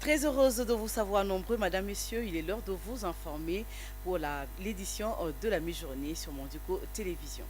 Très heureuse de vous savoir nombreux, Madame, Messieurs. Il est l'heure de vous informer pour l'édition de la mi-journée sur Mondico Télévision.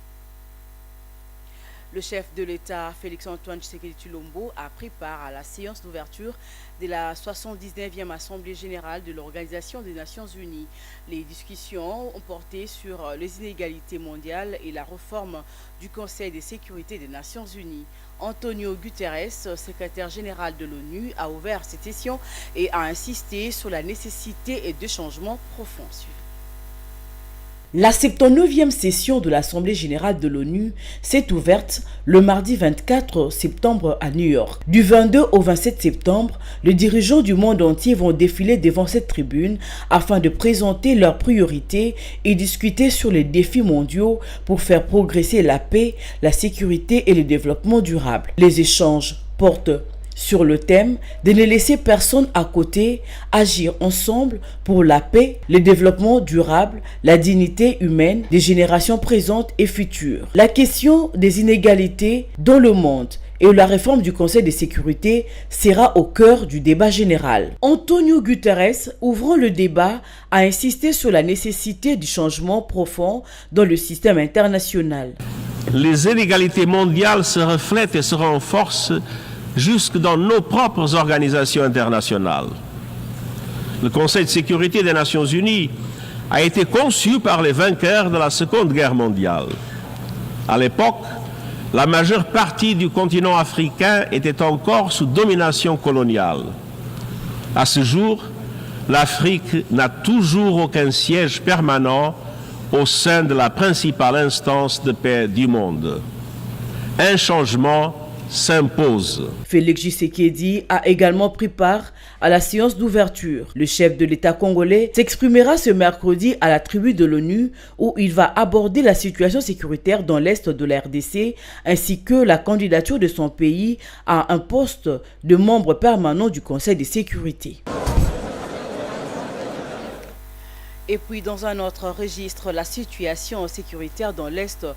Le chef de l'État, Félix-Antoine Tshisekedi Tshilombo, a pris part à la séance d'ouverture de la 79e Assemblée générale de l'Organisation des Nations Unies. Les discussions ont porté sur les inégalités mondiales et la réforme du Conseil de sécurité des Nations Unies. Antonio Guterres, secrétaire général de l'ONU, a ouvert cette session et a insisté sur la nécessité de changements profonds. La 79e session de l'Assemblée générale de l'ONU s'est ouverte le mardi 24 septembre à New York. Du 22 au 27 septembre, les dirigeants du monde entier vont défiler devant cette tribune afin de présenter leurs priorités et discuter sur les défis mondiaux pour faire progresser la paix, la sécurité et le développement durable. Les échanges portent sur le thème de ne laisser personne à côté, agir ensemble pour la paix, le développement durable, la dignité humaine des générations présentes et futures. La question des inégalités dans le monde et la réforme du Conseil de sécurité sera au cœur du débat général. Antonio Guterres, ouvrant le débat, a insisté sur la nécessité du changement profond dans le système international. Les inégalités mondiales se reflètent et se renforcent jusque dans nos propres organisations internationales. Le Conseil de sécurité des Nations Unies a été conçu par les vainqueurs de la Seconde Guerre mondiale. À l'époque, la majeure partie du continent africain était encore sous domination coloniale. À ce jour, l'Afrique n'a toujours aucun siège permanent au sein de la principale instance de paix du monde. Un changement s'impose. Félix Tshisekedi a également pris part à la séance d'ouverture. Le chef de l'État congolais s'exprimera ce mercredi à la tribune de l'ONU où il va aborder la situation sécuritaire dans l'est de la RDC ainsi que la candidature de son pays à un poste de membre permanent du Conseil de sécurité. Et puis dans un autre registre, la situation sécuritaire dans l'est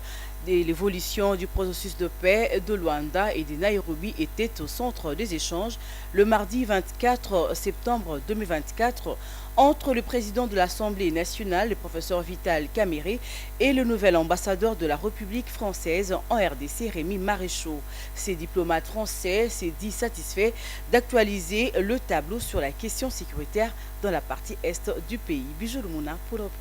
de l'évolution du processus de paix de Luanda et de Nairobi était au centre des échanges le mardi 24 septembre 2024 entre le président de l'Assemblée nationale, le professeur Vital Kamerhe, et le nouvel ambassadeur de la République française en RDC, Rémi Maréchal. Ces diplomates français s'est dit satisfaits d'actualiser le tableau sur la question sécuritaire dans la partie est du pays. Bijou Mouna pour le reportage.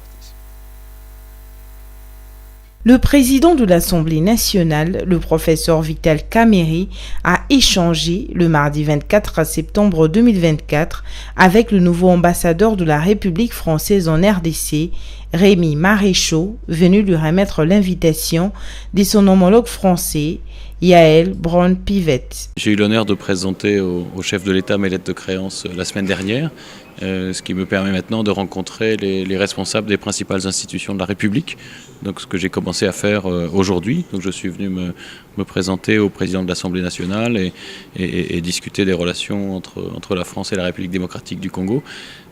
Le président de l'Assemblée nationale, le professeur Vital Kamerhe, a échangé le mardi 24 septembre 2024 avec le nouveau ambassadeur de la République française en RDC, Rémi Maréchal, venu lui remettre l'invitation de son homologue français, Yael Braun-Pivet. J'ai eu l'honneur de présenter au chef de l'État mes lettres de créance la semaine dernière, ce qui me permet maintenant de rencontrer les responsables des principales institutions de la République. Donc ce que j'ai commencé à faire aujourd'hui. Donc je suis venu me présenter au président de l'Assemblée nationale et discuter des relations entre la France et la République démocratique du Congo.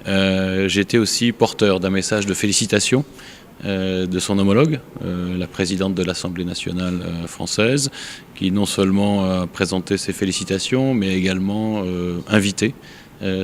J'ai été aussi porteur d'un message de félicitations de son homologue, la présidente de l'Assemblée nationale française, qui non seulement a présenté ses félicitations, mais également invité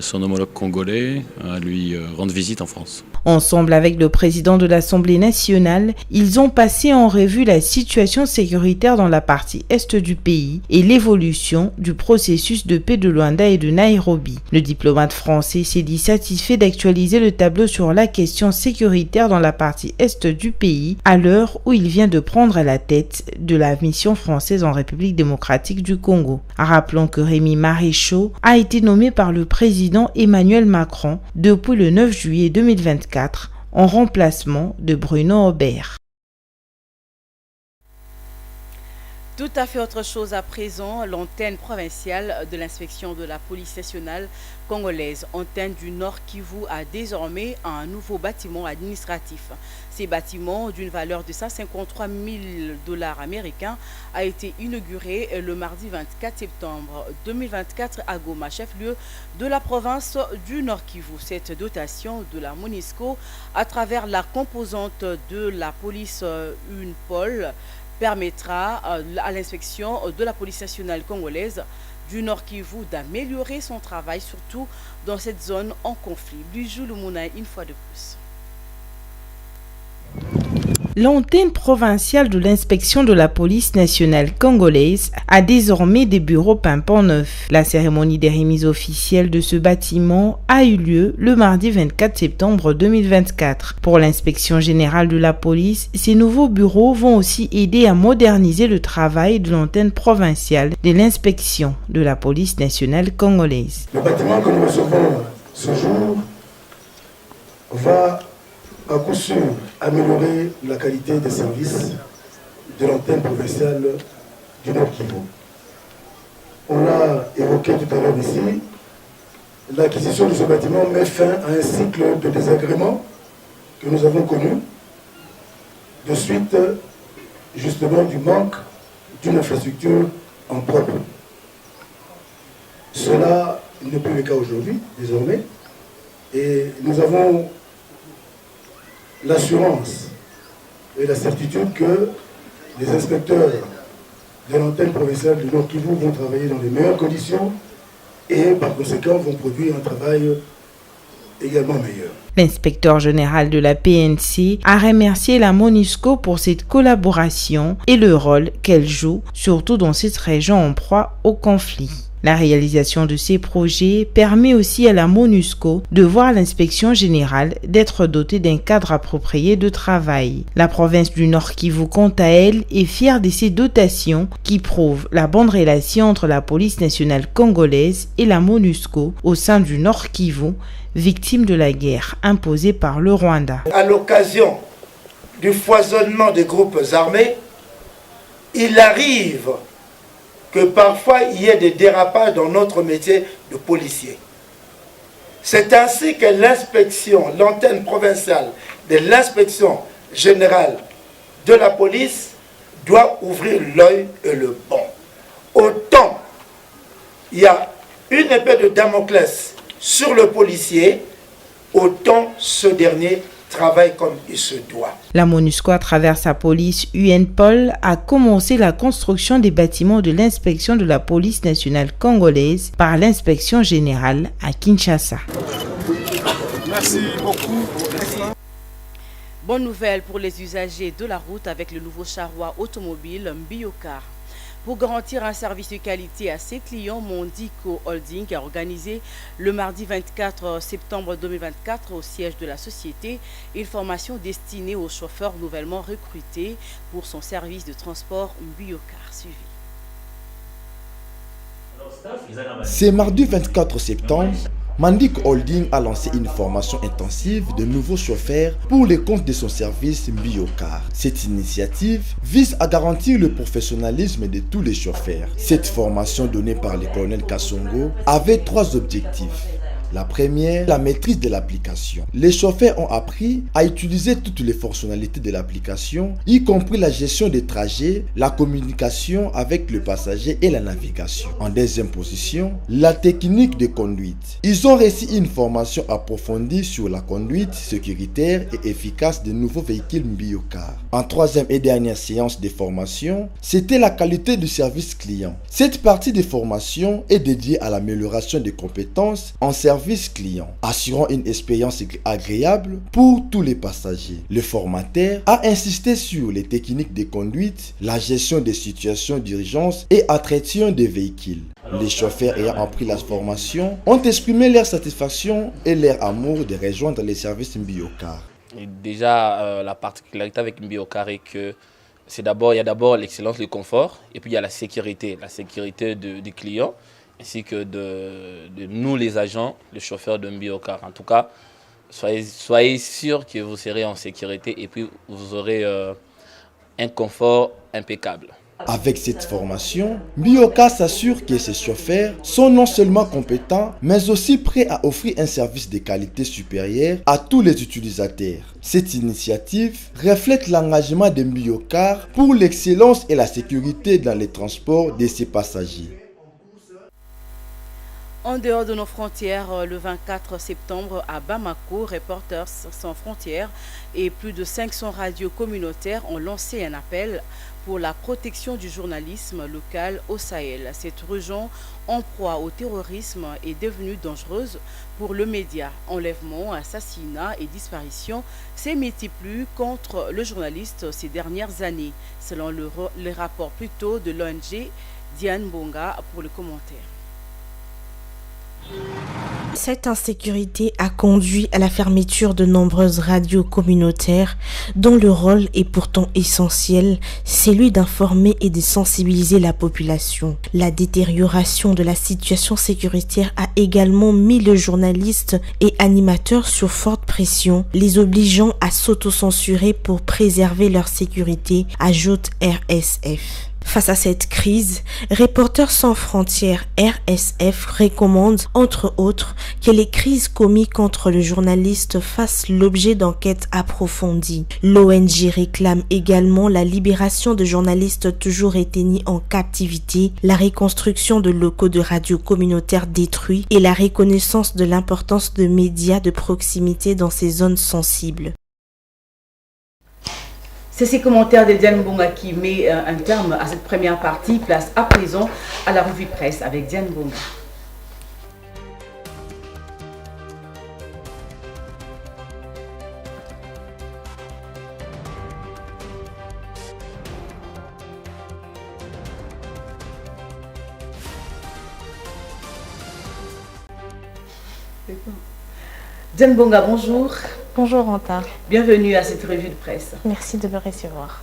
son homologue congolais à lui rendre visite en France. Ensemble avec le président de l'Assemblée nationale, ils ont passé en revue la situation sécuritaire dans la partie est du pays et l'évolution du processus de paix de Luanda et de Nairobi. Le diplomate français s'est dit satisfait d'actualiser le tableau sur la question sécuritaire dans la partie est du pays à l'heure où il vient de prendre la tête de la mission française en République démocratique du Congo. Rappelons que Rémi Maréchal a été nommé par le président Emmanuel Macron depuis le 9 juillet 2024 en remplacement de Bruno Aubert. Tout à fait autre chose à présent, l'antenne provinciale de l'inspection de la police nationale congolaise, antenne du Nord Kivu, a désormais un nouveau bâtiment administratif. Ces bâtiments, d'une valeur de 153 000 $ américains, a été inauguré le mardi 24 septembre 2024 à Goma, chef-lieu de la province du Nord Kivu. Cette dotation de la MONUSCO, à travers la composante de la police UNPOL, permettra à l'inspection de la police nationale congolaise du Nord Kivu d'améliorer son travail, surtout dans cette zone en conflit. Bijou Lumuna, une fois de plus. L'antenne provinciale de l'inspection de la police nationale congolaise a désormais des bureaux pimpants neufs. La cérémonie des remises officielles de ce bâtiment a eu lieu le mardi 24 septembre 2024. Pour l'inspection générale de la police, ces nouveaux bureaux vont aussi aider à moderniser le travail de l'antenne provinciale de l'inspection de la police nationale congolaise. Le bâtiment que nous recevons ce jour va à coup sûr améliorer la qualité des services de l'antenne provinciale du Nord Kivu. On l'a évoqué tout à l'heure ici, l'acquisition de ce bâtiment met fin à un cycle de désagréments que nous avons connu, de suite justement du manque d'une infrastructure en propre. Cela n'est plus le cas aujourd'hui, désormais, et nous avons l'assurance et la certitude que les inspecteurs de l'antenne provinciale du Nord Kivu vont travailler dans les meilleures conditions et par conséquent vont produire un travail également meilleur. L'inspecteur général de la PNC a remercié la MONUSCO pour cette collaboration et le rôle qu'elle joue, surtout dans cette région en proie au conflit. La réalisation de ces projets permet aussi à la MONUSCO de voir l'inspection générale d'être dotée d'un cadre approprié de travail. La province du Nord Kivu, quant à elle, est fière de ces dotations qui prouvent la bonne relation entre la police nationale congolaise et la MONUSCO au sein du Nord Kivu, victime de la guerre imposée par le Rwanda. À l'occasion du foisonnement des groupes armés, il arrive que parfois il y ait des dérapages dans notre métier de policier. C'est ainsi que l'inspection, l'antenne provinciale de l'inspection générale de la police doit ouvrir l'œil et le bon. Autant il y a une épée de Damoclès sur le policier, autant ce dernier travaille comme il se doit. La MONUSCO, à travers sa police UNPOL, a commencé la construction des bâtiments de l'inspection de la police nationale congolaise par l'inspection générale à Kinshasa. Merci beaucoup. Bonne nouvelle pour les usagers de la route avec le nouveau charroi automobile Mbiocar. Pour garantir un service de qualité à ses clients, Mondico Holding a organisé le mardi 24 septembre 2024 au siège de la société une formation destinée aux chauffeurs nouvellement recrutés pour son service de transport Mbiocar. Suivi. C'est mardi 24 septembre. Mondico Holding a lancé une formation intensive de nouveaux chauffeurs pour les comptes de son service Mbiocar. Cette initiative vise à garantir le professionnalisme de tous les chauffeurs. Cette formation donnée par le colonel Kassongo avait 3 objectifs. La première, la maîtrise de l'application. Les chauffeurs ont appris à utiliser toutes les fonctionnalités de l'application, y compris la gestion des trajets, la communication avec le passager et la navigation. En deuxième position, la technique de conduite. Ils ont reçu une formation approfondie sur la conduite sécuritaire et efficace des nouveaux véhicules Mbiocar. En troisième et dernière séance de formation, c'était la qualité du service client. Cette partie de formation est dédiée à l'amélioration des compétences en service client, assurant une expérience agréable pour tous les passagers. Le formateur a insisté sur les techniques de conduite, la gestion des situations d'urgence et entretien des véhicules. Les chauffeurs ayant appris la formation ont exprimé leur satisfaction et leur amour de rejoindre les services Mbiocar. Déjà, la particularité avec Mbiocar est que il y a d'abord l'excellence, le confort, et puis il y a la sécurité du client, ainsi que de nous les agents, les chauffeurs de Mbiocar. En tout cas, soyez sûrs que vous serez en sécurité et puis vous aurez un confort impeccable. Avec cette formation, Mbiocar s'assure que ses chauffeurs sont non seulement compétents, mais aussi prêts à offrir un service de qualité supérieure à tous les utilisateurs. Cette initiative reflète l'engagement de Mbiocar pour l'excellence et la sécurité dans les transports de ses passagers. En dehors de nos frontières, le 24 septembre à Bamako, Reporters sans frontières et plus de 500 radios communautaires ont lancé un appel pour la protection du journalisme local au Sahel. Cette région en proie au terrorisme est devenue dangereuse pour le média. Enlèvements, assassinats et disparitions s'est multiplié contre le journaliste ces dernières années, selon le rapport plutôt de l'ONG Diane Bonga pour le commentaire. Cette insécurité a conduit à la fermeture de nombreuses radios communautaires dont le rôle est pourtant essentiel, celui d'informer et de sensibiliser la population. La détérioration de la situation sécuritaire a également mis les journalistes et animateurs sur forte pression, les obligeant à s'autocensurer pour préserver leur sécurité, ajoute RSF. Face à cette crise, Reporters sans frontières RSF recommande, entre autres, que les crises commises contre le journaliste fassent l'objet d'enquêtes approfondies. L'ONG réclame également la libération de journalistes toujours retenus en captivité, la reconstruction de locaux de radio communautaires détruits et la reconnaissance de l'importance de médias de proximité dans ces zones sensibles. C'est ces commentaires de Diane Bonga qui met un terme à cette première partie. Place à présent à la revue de presse avec Diane Bonga. Diane Bonga, bonjour. Bonjour Ranta. Bienvenue à cette revue de presse. Merci de me recevoir.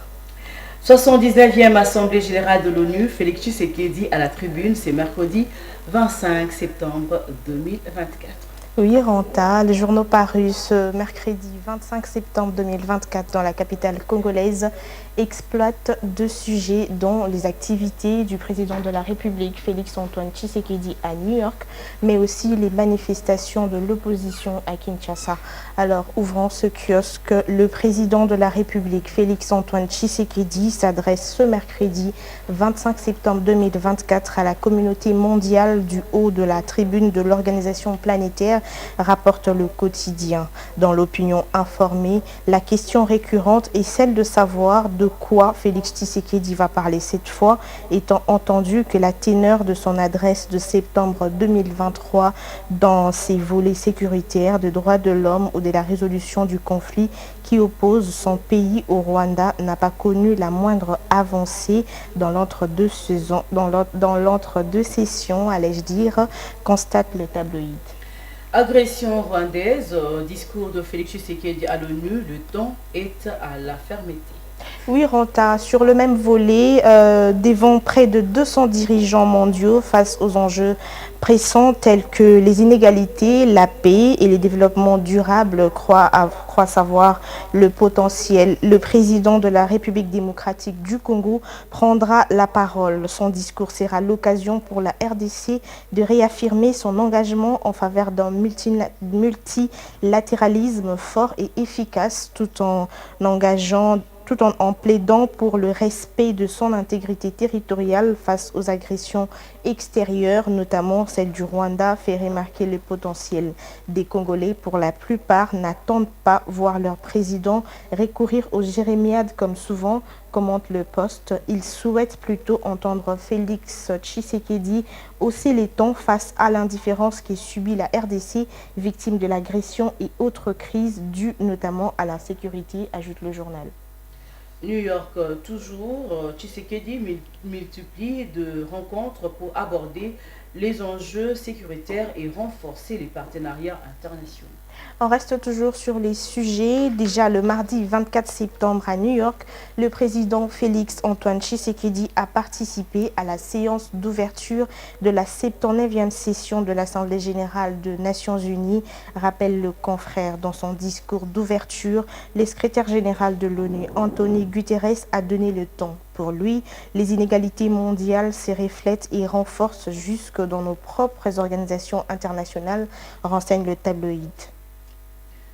79e Assemblée Générale de l'ONU, Félix Tshisekedi à la tribune, c'est mercredi 25 septembre 2024. Oui, Ranta, les journaux parus ce mercredi 25 septembre 2024 dans la capitale congolaise exploitent deux sujets dont les activités du président de la République, Félix-Antoine Tshisekedi, à New York, mais aussi les manifestations de l'opposition à Kinshasa. Alors, ouvrant ce kiosque, le président de la République, Félix-Antoine Tshisekedi, s'adresse ce mercredi 25 septembre 2024 à la communauté mondiale du haut de la tribune de l'organisation planétaire, rapporte le quotidien. Dans l'opinion informée, la question récurrente est celle de savoir de quoi Félix Tshisekedi va parler cette fois, étant entendu que la teneur de son adresse de septembre 2023 dans ses volets sécuritaires, de droits de l'homme ou de la résolution du conflit qui oppose son pays au Rwanda n'a pas connu la moindre avancée dans l'entre-deux sessions, allais-je dire, constate le tabloïd. Agression rwandaise, discours de Félix Tshisekedi à l'ONU, le temps est à la fermeté. Oui, Ranta, sur le même volet, devant près de 200 dirigeants mondiaux face aux enjeux pressants tels que les inégalités, la paix et les développements durables croient savoir le potentiel. Le président de la République démocratique du Congo prendra la parole. Son discours sera l'occasion pour la RDC de réaffirmer son engagement en faveur d'un multilatéralisme fort et efficace tout en plaidant pour le respect de son intégrité territoriale face aux agressions extérieures, notamment celle du Rwanda, fait remarquer le potentiel. Des Congolais, pour la plupart, n'attendent pas voir leur président recourir aux jérémiades comme souvent, commente le Poste. Ils souhaitent plutôt entendre Félix Tshisekedi hausser les tons face à l'indifférence qui subit la RDC, victime de l'agression et autres crises dues notamment à l'insécurité, ajoute le journal. New York, toujours, Tshisekedi multiplie de rencontres pour aborder les enjeux sécuritaires et renforcer les partenariats internationaux. On reste toujours sur les sujets. Déjà le mardi 24 septembre à New York, le président Félix-Antoine Tshisekedi a participé à la séance d'ouverture de la 79e session de l'Assemblée générale des Nations unies, rappelle le confrère. Dans son discours d'ouverture, le secrétaire général de l'ONU, Antonio Guterres, a donné le ton. Pour lui, les inégalités mondiales se reflètent et renforcent jusque dans nos propres organisations internationales, renseigne le tabloïd.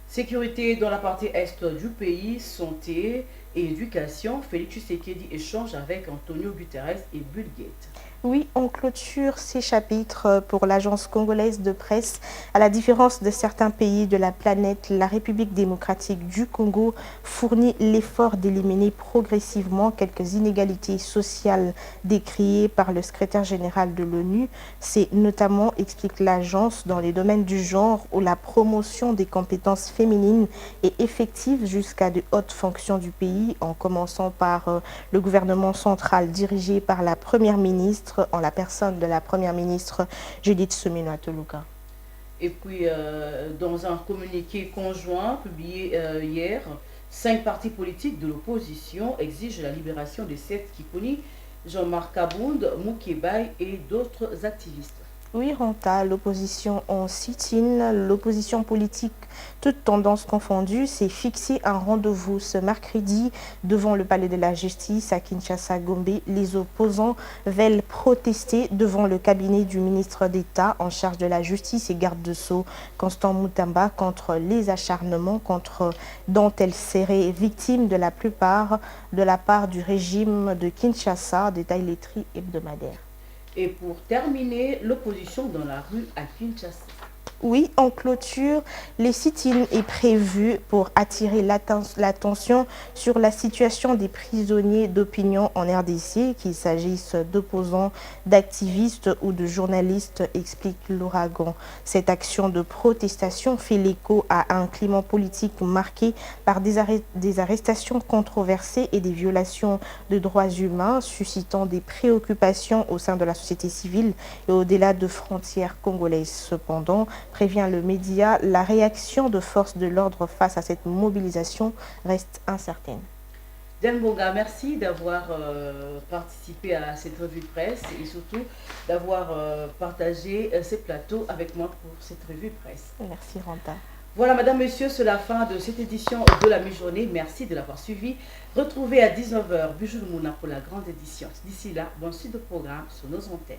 Sécurité dans la partie est du pays, santé et éducation, Félix Tshisekedi échange avec Antonio Guterres et Bill Gates. Oui, on clôture ces chapitres pour l'agence congolaise de presse. À la différence de certains pays de la planète, la République démocratique du Congo fournit l'effort d'éliminer progressivement quelques inégalités sociales décriées par le secrétaire général de l'ONU. C'est notamment, explique l'agence, dans les domaines du genre où la promotion des compétences féminines est effective jusqu'à de hautes fonctions du pays, en commençant par le gouvernement central dirigé par la première ministre, en la personne de la première ministre Judith Suminwa Tuluka. Et puis, dans un communiqué conjoint publié hier, 5 partis politiques de l'opposition exigent la libération de Seth Kiponi, Jean-Marc Kabound, Moukébaye et d'autres activistes. Oui, Ranta, l'opposition en sit-in, l'opposition politique, toute tendance confondue, s'est fixé un rendez-vous ce mercredi devant le palais de la justice à Kinshasa-Gombe. Les opposants veulent protester devant le cabinet du ministre d'État en charge de la justice et garde de Sceaux, Constant Mutamba, contre les acharnements dont elle serait victime de la part du régime de Kinshasa, détaille Lettres hebdomadaire. Et pour terminer, l'opposition dans la rue à Kinshasa. Oui, en clôture, les sit-in est prévu pour attirer l'attention sur la situation des prisonniers d'opinion en RDC, qu'il s'agisse d'opposants, d'activistes ou de journalistes, explique l'Ouragan. Cette action de protestation fait l'écho à un climat politique marqué par des arrestations controversées et des violations de droits humains, suscitant des préoccupations au sein de la société civile et au-delà de frontières congolaises. Cependant, prévient le média, la réaction de forces de l'ordre face à cette mobilisation reste incertaine. Diane Bonga, merci d'avoir participé à cette revue de presse et surtout d'avoir partagé ces plateaux avec moi pour cette revue de presse. Merci Ranta. Voilà, madame, monsieur, c'est la fin de cette édition de la mi-journée. Merci de l'avoir suivi. Retrouvez à 19h Bijou Mouna pour la grande édition. D'ici là, bon suite de programme sur nos antennes.